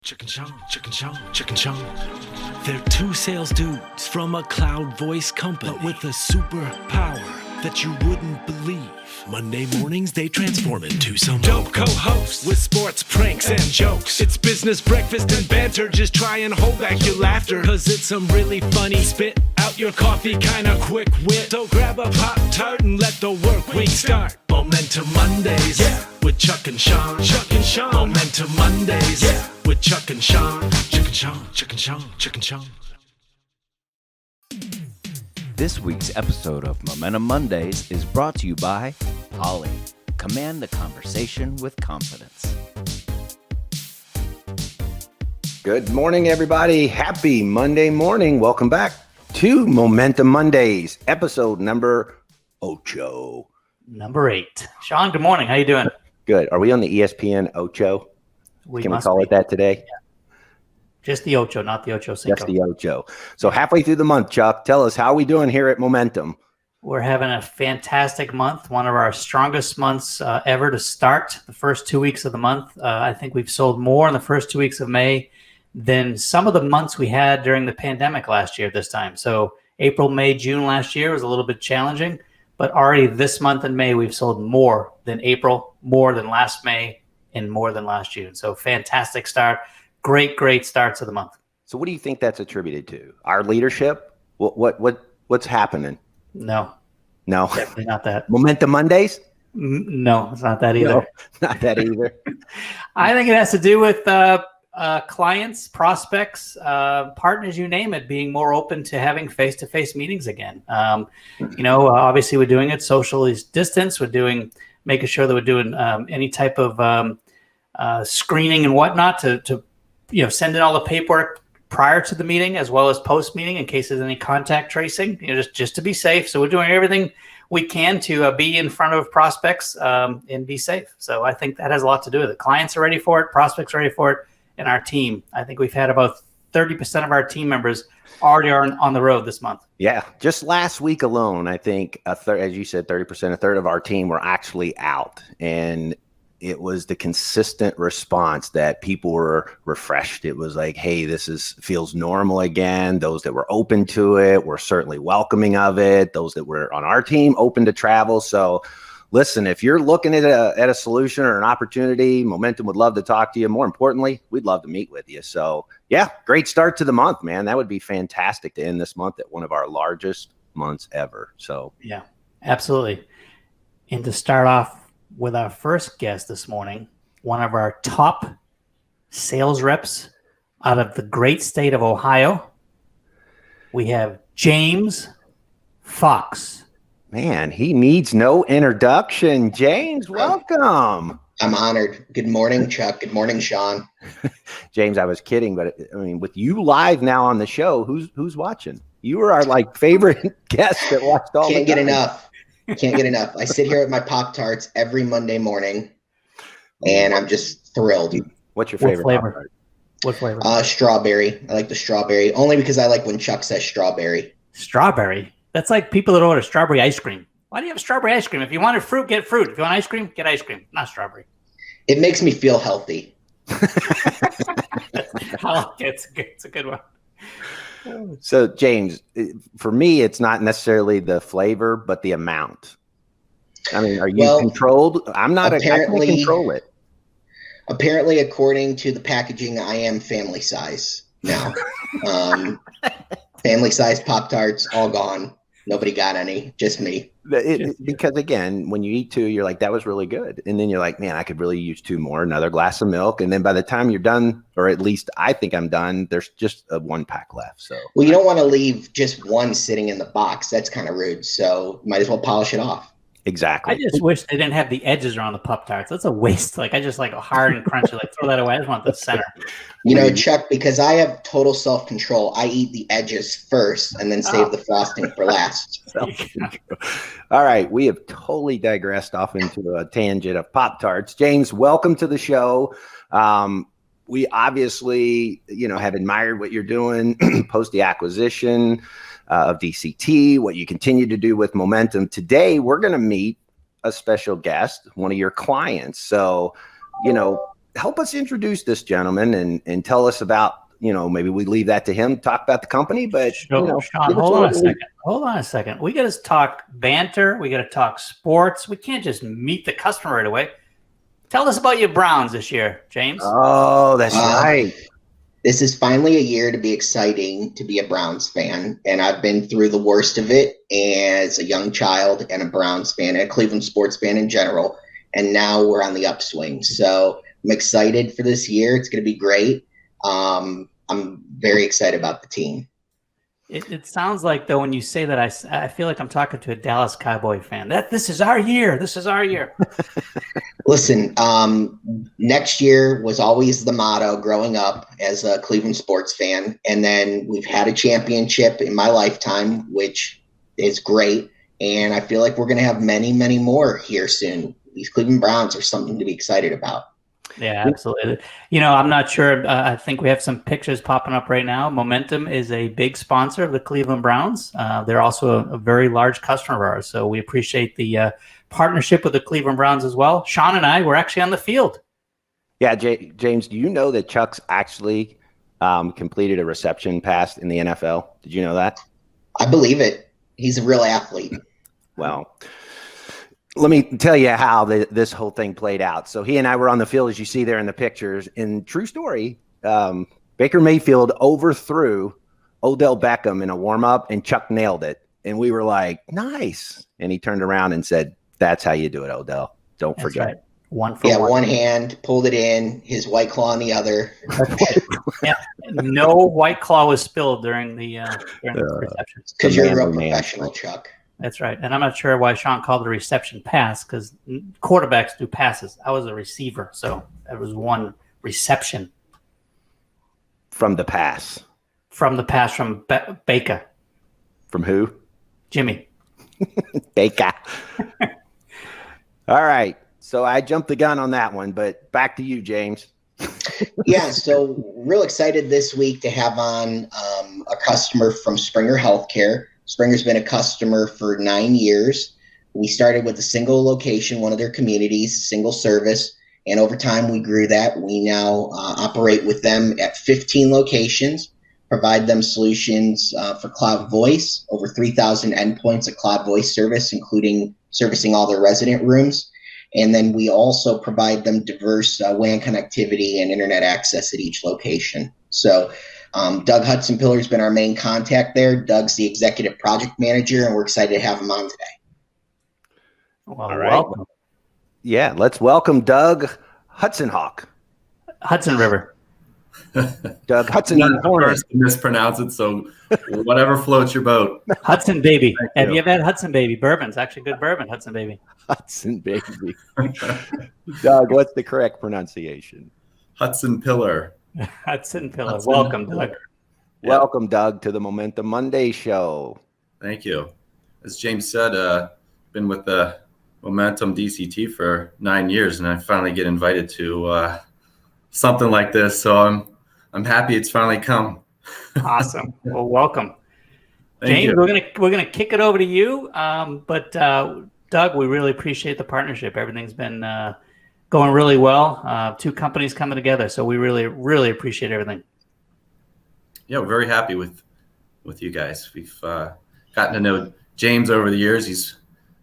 Chuck and Shawn, Chuck and Shawn, Chuck and Shawn. They're two sales dudes from a cloud voice company, but with a superpower that you wouldn't believe. Monday mornings, they transform into some dope co-hosts with sports, pranks, and jokes. It's business, breakfast, and banter. Just try and hold back your laughter, cause it's some really funny spit out your coffee kind of quick wit. So grab a Pop-Tart and let the work week start. Momentum Mondays, yeah, with Chuck and Shawn. Chuck and Shawn. Momentum Mondays, yeah, with Chuck and Shawn. Chuck and Shawn, Chuck and Shawn, Chuck and Shawn. This week's episode of Momentum Mondays is brought to you by Ollie. Command the conversation with confidence. Good morning, everybody. Happy Monday morning. Welcome back to Momentum Mondays, episode number 8. Number 8. Shawn, good morning. How you doing? Good. Are we on the ESPN 8? Can we call it that today? Yeah. Just the Ocho, not the Ocho Cinco. Just the Ocho. So halfway through the month, Chuck, tell us, how are we doing here at Momentum? We're having a fantastic month, one of our strongest months ever to start. The first 2 weeks of the month, I think we've sold more in the first 2 weeks of May than some of the months we had during the pandemic last year this time. So April, May, June last year was a little bit challenging, but already this month in May, we've sold more than April, more than last May, and more than last June. So fantastic start. Great start to the month. So what do you think that's attributed to? Our leadership? What's happening? No, definitely not that. Momentum Mondays? No, it's not that either. No, not that either. I think it has to do with clients, prospects, partners, you name it, being more open to having face-to-face meetings again. Obviously we're doing it socially distanced. We're making sure that we're doing any type of screening and whatnot to send in all the paperwork prior to the meeting as well as post meeting in case there's any contact tracing, just to be safe. So we're doing everything we can to be in front of prospects and be safe. So I think that has a lot to do with it. Clients are ready for it, prospects are ready for it, and our team. I think we've had about 30% of our team members already are on the road this month. Yeah, just last week alone, I think as you said, 30%, a third of our team were actually out, and it was the consistent response that people were refreshed. It was like, hey, feels normal again. Those that were open to it were certainly welcoming of it. Those that were on our team open to travel. So listen, if you're looking at a solution or an opportunity, Momentum would love to talk to you. More importantly, we'd love to meet with you. So yeah, great start to the month, man. That would be fantastic to end this month at one of our largest months ever. So yeah, absolutely. And to start off with our first guest this morning, one of our top sales reps out of the great state of Ohio, we have James Fox. Man, he needs no introduction. James, welcome. I'm honored. Good morning, Chuck. Good morning, Shawn. James, I was kidding, but I mean, with you live now on the show, who's watching? You were our favorite guest that watched all. Can't get enough. Can't get enough. I sit here with my Pop-Tarts every Monday morning, and I'm just thrilled. What's your favorite flavor? Pop-Tart? What flavor? Strawberry. I like the strawberry, only because I like when Chuck says strawberry. Strawberry? That's like people that order strawberry ice cream. Why do you have strawberry ice cream? If you wanted fruit, get fruit. If you want ice cream, get ice cream, not strawberry. It makes me feel healthy. It's a good one. So, James, for me, it's not necessarily the flavor, but the amount. I mean, are you controlled? I'm not. I can't control it. Apparently, according to the packaging, I am family size now. Family size Pop-Tarts, all gone. Nobody got any, just me. Because again, when you eat 2, you're like, that was really good. And then you're like, man, I could really use 2 more, another glass of milk. And then by the time you're done, or at least I think I'm done, there's just a 1 pack left. So, well, you don't want to leave just one sitting in the box. That's kind of rude. So might as well polish it off. Exactly. I just wish they didn't have the edges around the Pop-Tarts. That's a waste. I just like hard and crunchy. Throw that away. I just want the center. Chuck, because I have total self-control, I eat the edges first and then save the frosting for last. All right. We have totally digressed off into a tangent of Pop-Tarts. James, welcome to the show. We obviously, have admired what you're doing post the acquisition of DCT, what you continue to do with Momentum. Today, we're going to meet a special guest, one of your clients. So, help us introduce this gentleman and tell us about, maybe we leave that to him, talk about the company, but Shawn, hold on a second. We got to talk banter. We got to talk sports. We can't just meet the customer right away. Tell us about your Browns this year, James. Oh, that's right. This is finally a year to be exciting to be a Browns fan. And I've been through the worst of it as a young child and a Browns fan and a Cleveland sports fan in general. And now we're on the upswing. So I'm excited for this year. It's going to be great. I'm very excited about the team. It sounds like, though, when you say that, I feel like I'm talking to a Dallas Cowboy fan. This is our year. This is our year. Listen, next year was always the motto growing up as a Cleveland sports fan. And then we've had a championship in my lifetime, which is great. And I feel like we're going to have many, many more here soon. These Cleveland Browns are something to be excited about. Yeah, absolutely. I'm not sure. I think we have some pictures popping up right now. Momentum is a big sponsor of the Cleveland Browns. They're also a very large customer of ours. So we appreciate the partnership with the Cleveland Browns as well. Shawn and I were actually on the field. Yeah, James, do you know that Chuck's actually completed a reception pass in the NFL? Did you know that? I believe it. He's a real athlete. Well, let me tell you how this whole thing played out. So he and I were on the field, as you see there in the pictures. And true story, Baker Mayfield overthrew Odell Beckham in a warm-up, and Chuck nailed it. And we were like, nice. And he turned around and said, that's how you do it, Odell. Don't forget. Right. One for one. One hand, pulled it in, his White Claw on the other. Yeah, no White Claw was spilled during the reception. Because you're a real professional, Chuck. That's right. And I'm not sure why Shawn called it a reception pass, because quarterbacks do passes. I was a receiver, so there was one reception. From the pass. From the pass from Baker. From who? Jimmy. Baker. All right. So I jumped the gun on that one, but back to you, James. Yeah, so real excited this week to have on a customer from Sprenger Health Care. Sprenger's been a customer for 9 years. We started with a single location, one of their communities, single service, and over time we grew that. We now operate with them at 15 locations, provide them solutions for cloud voice, over 3,000 endpoints of cloud voice service, including servicing all their resident rooms. And then we also provide them diverse WAN connectivity and internet access at each location. So Doug Hutsenpiller has been our main contact there. Doug's the executive project manager, and we're excited to have him on today. Well, all right. Welcome. Yeah, let's welcome Doug Hutsenhawk. Hudson River. Doug Hudson. Not the first to mispronounce it, so whatever floats your boat. Hudson Baby. Have you ever had Hudson Baby? Bourbon's actually good bourbon, Hudson Baby. Hudson Baby. Doug, what's the correct pronunciation? Hutsenpiller. Hutsenpiller. Welcome, Doug. Welcome, Doug, to the Momentum Monday show. Thank you. As James said, been with the Momentum DCT for 9 years, and I finally get invited to something like this. So I'm happy it's finally come. Awesome. Well, welcome. Thank James, you. we're gonna kick it over to you. But Doug, we really appreciate the partnership. Everything's been going really well. Two companies coming together, so we really, really appreciate everything. Yeah, we're very happy with you guys. We've gotten to know James over the years. He's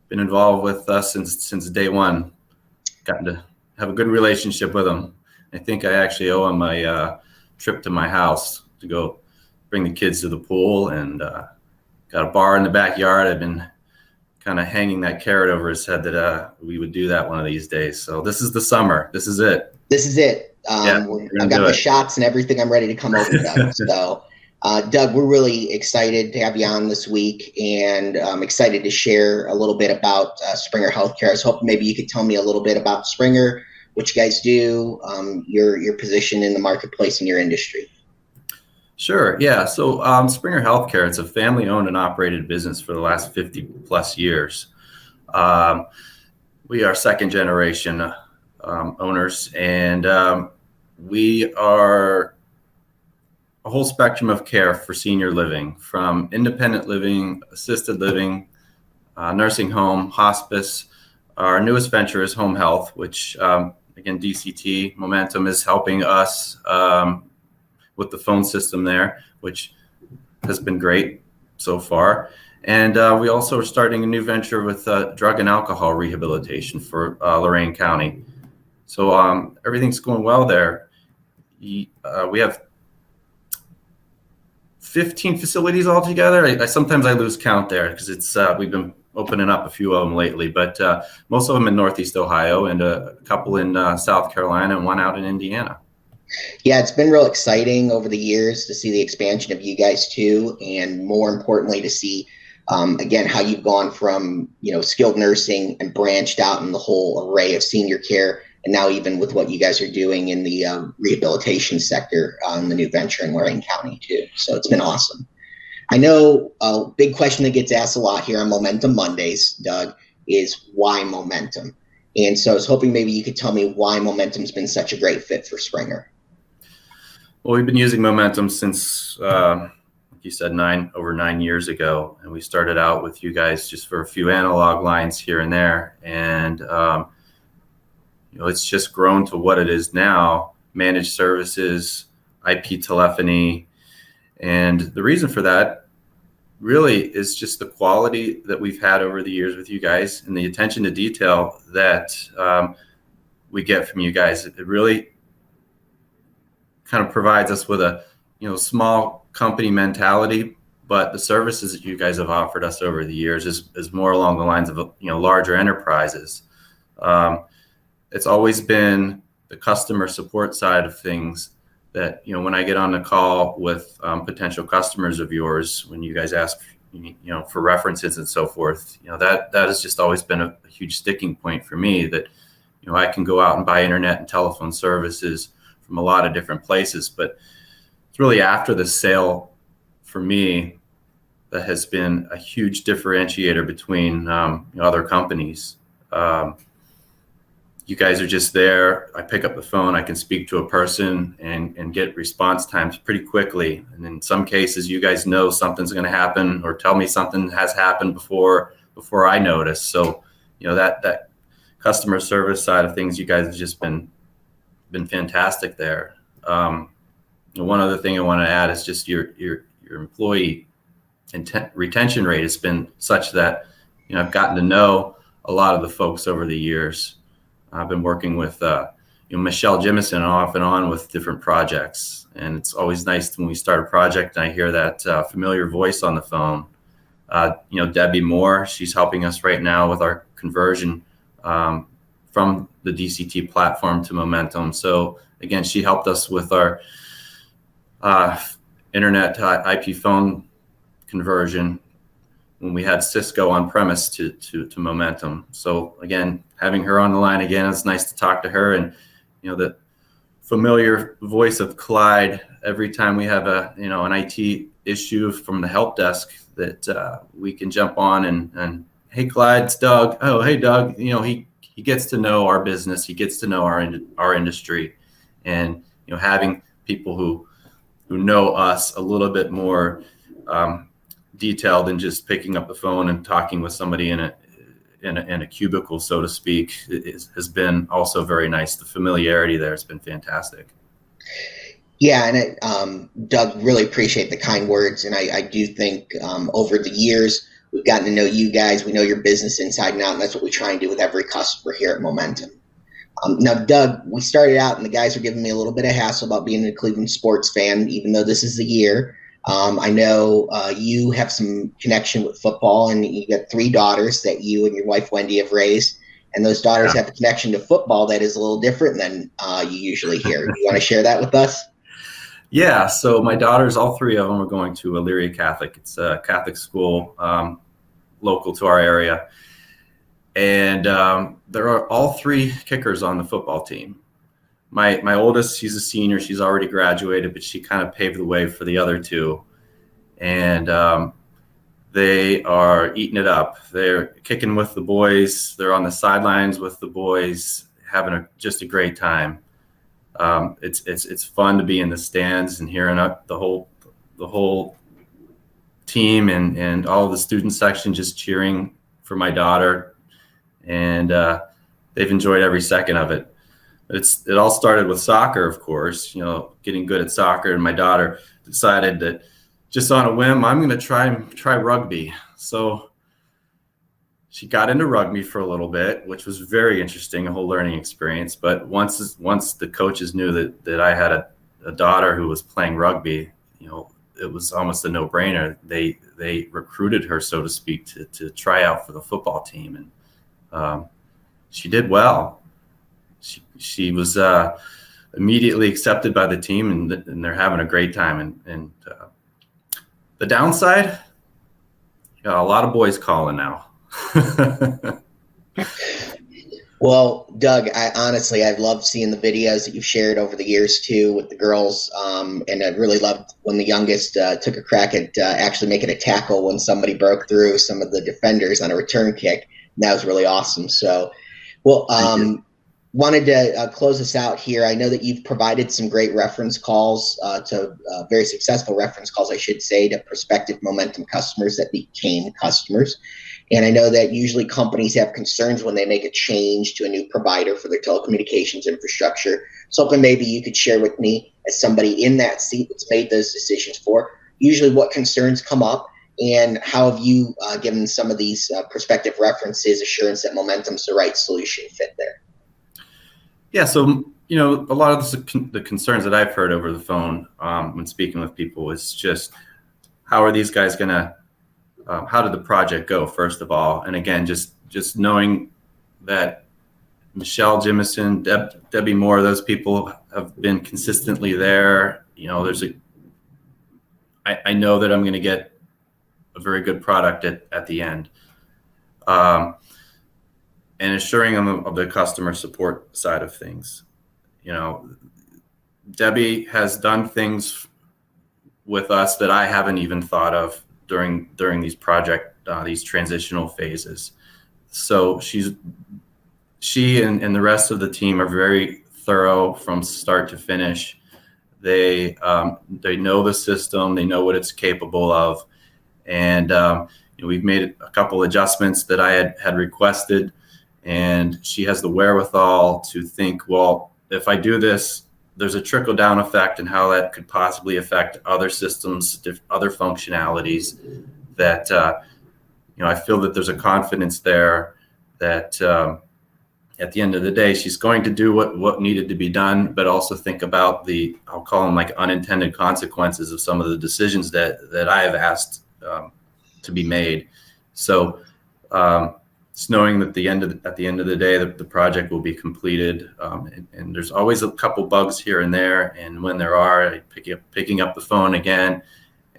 been involved with us since day one. Gotten to have a good relationship with him. I think I actually owe him my trip to my house to go bring the kids to the pool, and got a bar in the backyard. I've been kind of hanging that carrot over his head that we would do that one of these days. So this is the summer. This is it. This is it. Yeah, I've got my shots and everything. I'm ready to come over, Doug. So, Doug, we're really excited to have you on this week, and I'm excited to share a little bit about Sprenger Health Care. I was hoping maybe you could tell me a little bit about Sprenger, what you guys do, your position in the marketplace in your industry. Sure. Yeah. So Sprenger Health Care, it's a family-owned and operated business for the last 50 plus years. We are second generation owners, and we are a whole spectrum of care for senior living, from independent living, assisted living, nursing home, hospice. Our newest venture is home health, which again, DCT Momentum is helping us with the phone system there, which has been great so far. And we also are starting a new venture with drug and alcohol rehabilitation for Lorain County. So everything's going well there. We have 15 facilities altogether. Sometimes I lose count there because it's we've been opening up a few of them lately, but most of them in Northeast Ohio and a couple in South Carolina and one out in Indiana. Yeah, it's been real exciting over the years to see the expansion of you guys too, and more importantly to see again how you've gone from skilled nursing and branched out in the whole array of senior care, and now even with what you guys are doing in the rehabilitation sector on the new venture in Lorain County too. So it's been awesome. I know a big question that gets asked a lot here on Momentum Mondays, Doug, is why Momentum? And so I was hoping maybe you could tell me why Momentum's been such a great fit for Sprenger. Well, we've been using Momentum since, like you said, over 9 years ago. And we started out with you guys just for a few analog lines here and there. And, it's just grown to what it is now, managed services, IP telephony. And the reason for that really is just the quality that we've had over the years with you guys and the attention to detail that we get from you guys. It really kind of provides us with a small company mentality, but the services that you guys have offered us over the years is more along the lines of larger enterprises. It's always been the customer support side of things that when I get on the call with potential customers of yours, when you guys ask for references and so forth, that has just always been a huge sticking point for me, that I can go out and buy internet and telephone services from a lot of different places, but it's really after the sale for me that has been a huge differentiator between other companies. You guys are just there. I pick up the phone, I can speak to a person and get response times pretty quickly. And in some cases, you guys know something's going to happen or tell me something has happened before I notice. So, that customer service side of things, you guys have just been fantastic there. One other thing I want to add is just your employee retention rate has been such that, I've gotten to know a lot of the folks over the years. I've been working with Michelle Jimison off and on with different projects, and it's always nice when we start a project and I hear that familiar voice on the phone. Debbie Moore, she's helping us right now with our conversion from the DCT platform to Momentum. So again, she helped us with our internet to IP phone conversion when we had Cisco on premise to Momentum. So again, having her on the line again, it's nice to talk to her, and the familiar voice of Clyde every time we have an IT issue from the help desk that we can jump on and hey Clyde, it's Doug. Oh hey Doug, he gets to know our business, he gets to know our industry, and having people who know us a little bit more detailed than just picking up the phone and talking with somebody in a cubicle, so to speak, has been also very nice. The familiarity there has been fantastic. Yeah, and Doug, really appreciate the kind words, and I do think over the years we've gotten to know you guys. We know your business inside and out, and that's what we try and do with every customer here at Momentum. Now, Doug, we started out, and the guys are giving me a little bit of hassle about being a Cleveland sports fan, even though this is the year. I know you have some connection with football, and you got 3 daughters that you and your wife Wendy have raised, and those daughters have a connection to football that is a little different than you usually hear. Do you want to share that with us? Yeah, so my daughters, all 3 of them, are going to Elyria Catholic. It's a Catholic school local to our area, and there are all 3 kickers on the football team. My oldest, she's a senior. She's already graduated, but she kind of paved the way for the other 2. And they are eating it up. They're kicking with the boys. They're on the sidelines with the boys, having just a great time. It's fun to be in the stands and hearing up the whole team and all the student section just cheering for my daughter. And they've enjoyed every second of it. It all started with soccer, of course, getting good at soccer. And my daughter decided that just on a whim, I'm going to try rugby. So she got into rugby for a little bit, which was very interesting, a whole learning experience. But once the coaches knew that I had a daughter who was playing rugby, it was almost a no-brainer. They recruited her, so to speak, to try out for the football team, and she did well. She was immediately accepted by the team, and they're having a great time. And the downside, got a lot of boys calling now. Well, Doug, I've loved seeing the videos that you've shared over the years too with the girls, and I really loved when the youngest took a crack at actually making a tackle when somebody broke through some of the defenders on a return kick. And that was really awesome. So, well, wanted to close us out here. I know that you've provided some great reference calls very successful reference calls, I should say, to prospective Momentum customers that became customers. And I know that usually companies have concerns when they make a change to a new provider for their telecommunications infrastructure. Something maybe you could share with me as somebody in that seat that's made those decisions for, usually what concerns come up, and how have you given some of these prospective references assurance that Momentum's the right solution fit there? Yeah, so a lot of the concerns that I've heard over the phone when speaking with people is just, how are these guys going to how did the project go, first of all? And again, just knowing that Michelle Jimison, Debbie Moore, those people have been consistently there. I know that I'm going to get a very good product at the end. And assuring them of the customer support side of things. Debbie has done things with us that I haven't even thought of during these transitional phases. So she and the rest of the team are very thorough from start to finish. They know the system, they know what it's capable of, and we've made a couple adjustments that I had requested, and she has the wherewithal to think, well, if I do this, there's a trickle down effect and how that could possibly affect other systems, other functionalities that, I feel that there's a confidence there that at the end of the day, she's going to do what needed to be done, but also think about I'll call them like unintended consequences of some of the decisions that I have asked to be made. So it's knowing that at the end of the day, the project will be completed, and there's always a couple bugs here and there. And when there are, picking up the phone again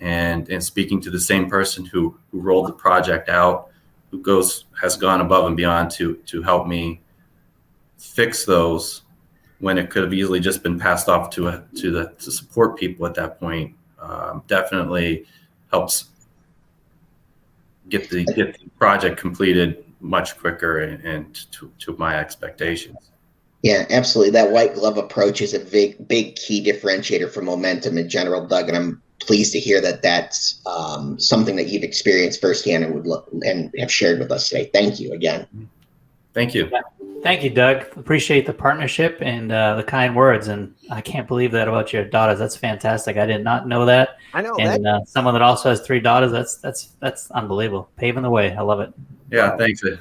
and speaking to the same person who rolled the project out, who has gone above and beyond to help me fix those when it could have easily just been passed off to support people at that point. Definitely helps get the project completed much quicker and to my expectations. Yeah, absolutely. That white glove approach is a big key differentiator for Momentum in general, Doug, and I'm pleased to hear that that's something that you've experienced firsthand and have shared with us today. Thank you again. Thank you. Thank you, Doug. Appreciate the partnership and the kind words. And I can't believe that about your daughters. That's fantastic. I did not know that. I know. And someone that also has 3 daughters. That's unbelievable. Paving the way. I love it. Yeah, thanks. I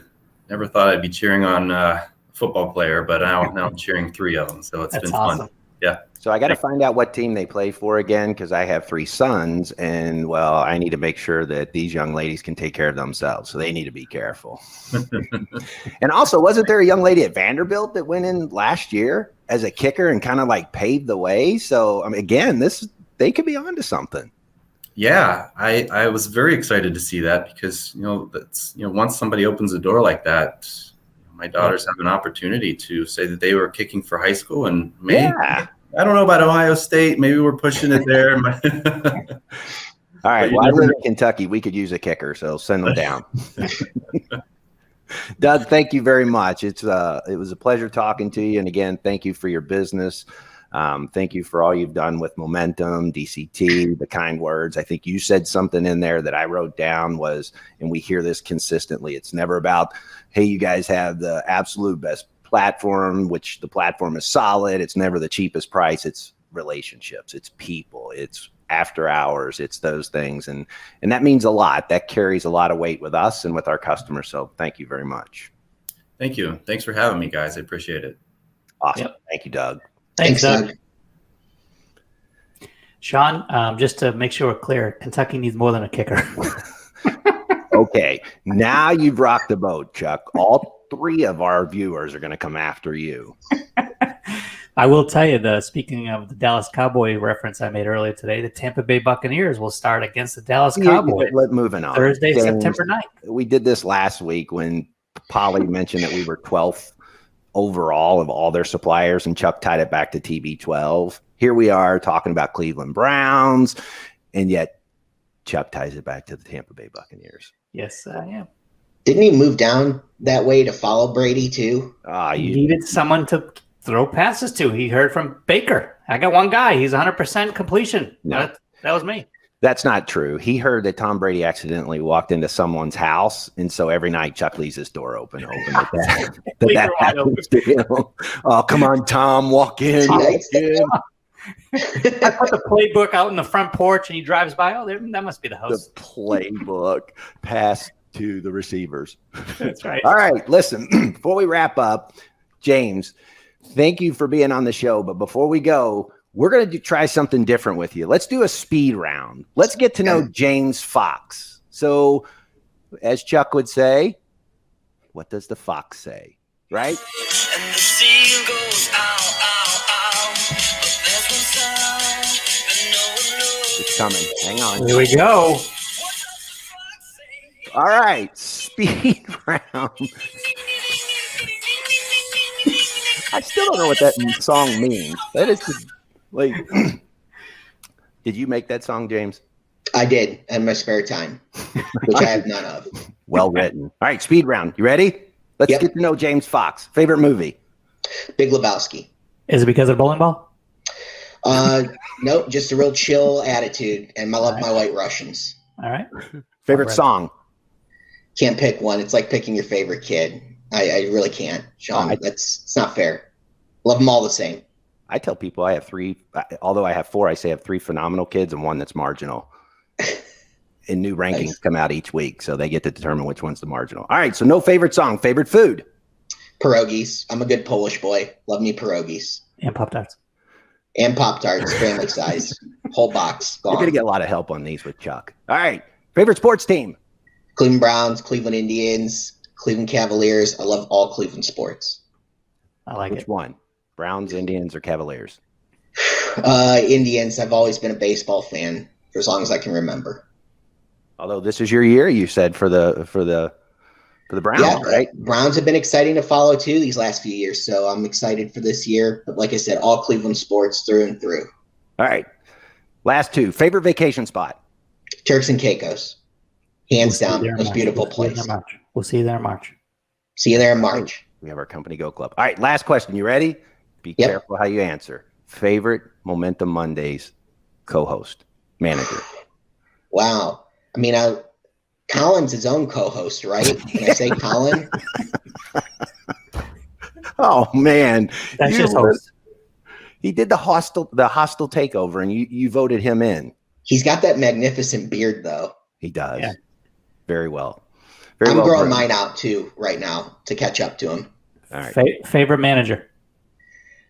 never thought I'd be cheering on a football player, but now I'm cheering 3 of them. So it's been awesome. fun. Yeah. So I got to find out what team they play for again, because I have 3 sons, and I need to make sure that these young ladies can take care of themselves. So they need to be careful. And also, wasn't there a young lady at Vanderbilt that went in last year as a kicker and kind of like paved the way? So again, they could be onto something. Yeah, I was very excited to see that because once somebody opens a door like that, my daughters have an opportunity to say that they were kicking for high school, and maybe I don't know about Ohio State. Maybe we're pushing it there. All right. Well, I live in Kentucky. We could use a kicker, so send them down. Doug, thank you very much. It was a pleasure talking to you, and again, thank you for your business. Thank you for all you've done with Momentum, DCT, the kind words. I think you said something in there that I wrote down and we hear this consistently, it's never about, hey, you guys have the absolute best platform, which the platform is solid. It's never the cheapest price. It's relationships. It's people. It's after hours. It's those things. And that means a lot. That carries a lot of weight with us and with our customers. So thank you very much. Thank you. Thanks for having me, guys. I appreciate it. Awesome. Yep. Thank you, Doug. Thanks, Doug. Shawn, just to make sure we're clear, Kentucky needs more than a kicker. Okay. Now you've rocked the boat, Chuck. All 3 of our viewers are going to come after you. I will tell you, speaking of the Dallas Cowboy reference I made earlier today, the Tampa Bay Buccaneers will start against the Dallas Cowboys Moving on. Thursday, September 9th. We did this last week when Polly mentioned that we were 12th overall of all their suppliers, and Chuck tied it back to TB12. Here we are talking about Cleveland Browns, and yet Chuck ties it back to the Tampa Bay Buccaneers. Yes, I am. Didn't he move down that way to follow Brady too? He needed someone to throw passes to. He heard from Baker. I got one guy. He's 100% completion. No. That was me. That's not true. He heard that Tom Brady accidentally walked into someone's house, and so every night Chuck leaves his door open. That happens to him. Oh, come on, Tom, walk in. Walk in. I put the playbook out in the front porch, and he drives by. Oh, that must be the house. The playbook pass to the receivers. That's right. All right, listen, before we wrap up, James, thank you for being on the show. But before we go, we're going to try something different with you. Let's do a speed round. Let's get to know James Fox. So, as Chuck would say, what does the fox say? Right? And the sea goes ow, ow, ow. But there's one sound that no one knows. It's coming. Hang on. Here we go. What does the fox say? All right, speed round. I still don't know what that song means. That is like, did you make that song, James? I did in my spare time, which I have none of. Well written. All right, speed round. You ready? Let's get to know James Fox. Favorite movie? Big Lebowski. Is it because of the bowling ball? Nope, just a real chill attitude, and I love my White Russians. All right. Favorite song? Can't pick one. It's like picking your favorite kid. I really can't, Shawn. It's not fair. Love them all the same. I tell people I have 3, although I have 4, I say I have 3 phenomenal kids and 1 that's marginal. And new rankings come out each week, so they get to determine which one's the marginal. All right, so no favorite song. Favorite food? Pierogies. I'm a good Polish boy. Love me pierogies. And Pop-Tarts. And Pop-Tarts, family size. Whole box. Gone. You're going to get a lot of help on these with Chuck. All right, favorite sports team? Cleveland Browns, Cleveland Indians, Cleveland Cavaliers. I love all Cleveland sports. I like Which one? Browns, Indians, or Cavaliers? Indians. I've always been a baseball fan for as long as I can remember. Although this is your year, you said for the Browns, right? Browns have been exciting to follow too these last few years, so I'm excited for this year. But like I said, all Cleveland sports through and through. All right, last 2. Favorite vacation spot? Turks and Caicos, hands down, most beautiful place. We'll see you there in March. See you there in March. We have our company go club. All right, last question. You ready? Be careful how you answer. Favorite Momentum Mondays co-host, manager? Wow. I mean, Colin's his own co-host, right? Can I say Colin? Oh man, That's just host. He did the hostile takeover, and you voted him in. He's got that magnificent beard, though. He does. Yeah. Very well. I'm growing mine out too right now to catch up to him. All right. Favorite manager?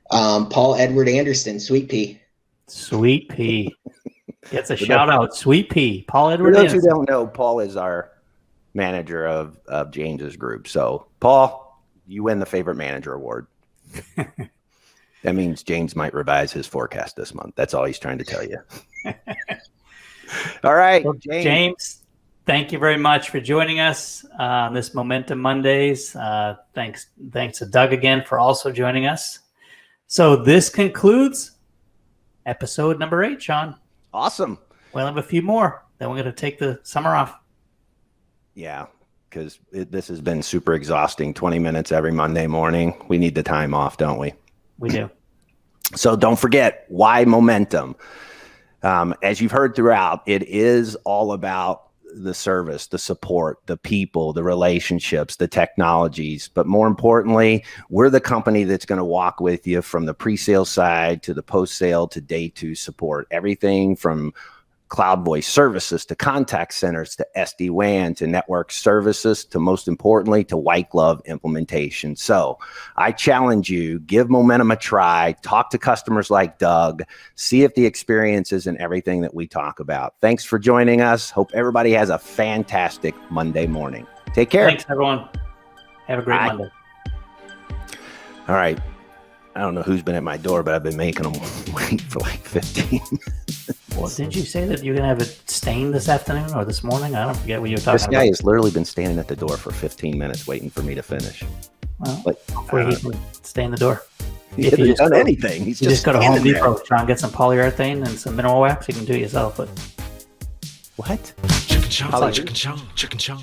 Paul Edward Anderson, Sweet Pea. Sweet Pea. Gets a shout out. Sweet Pea. Paul Edward For those Anderson. who don't know, Paul is our manager of James's group. So, Paul, you win the favorite manager award. That means James might revise his forecast this month. That's all he's trying to tell you. All right, Well, James, thank you very much for joining us on this Momentum Mondays. Thanks to Doug again for also joining us. So this concludes episode number 8, Shawn. Awesome. We'll have a few more. Then we're going to take the summer off. Yeah, because this has been super exhausting. 20 minutes every Monday morning. We need the time off, don't we? We do. So don't forget, why Momentum? As you've heard throughout, it is all about the service, the support, the people, the relationships, the technologies. But more importantly, we're the company that's going to walk with you from the pre-sale side to the post-sale to day 2 support. Everything from cloud voice services to contact centers to SD-WAN to network services to, most importantly, to white glove implementation. So I challenge you, give Momentum a try, talk to customers like Doug, see if the experience isn't everything that we talk about. Thanks for joining us. Hope everybody has a fantastic Monday morning. Take care. Thanks, everyone. Have a great Monday. All right. I don't know who's been at my door, but I've been making them wait for like 15 minutes. Well, didn't you say that you're going to have it stained this afternoon or this morning? I don't forget what you were talking about. This guy has literally been standing at the door for 15 minutes waiting for me to finish. Well, but hopefully he can stay in the door. He hasn't done anything. He's just go to Home Depot, there. try and get some polyurethane and some mineral wax. You can do it yourself. But what? Chuck and Shawn, Chuck and Shawn, Chuck and Shawn.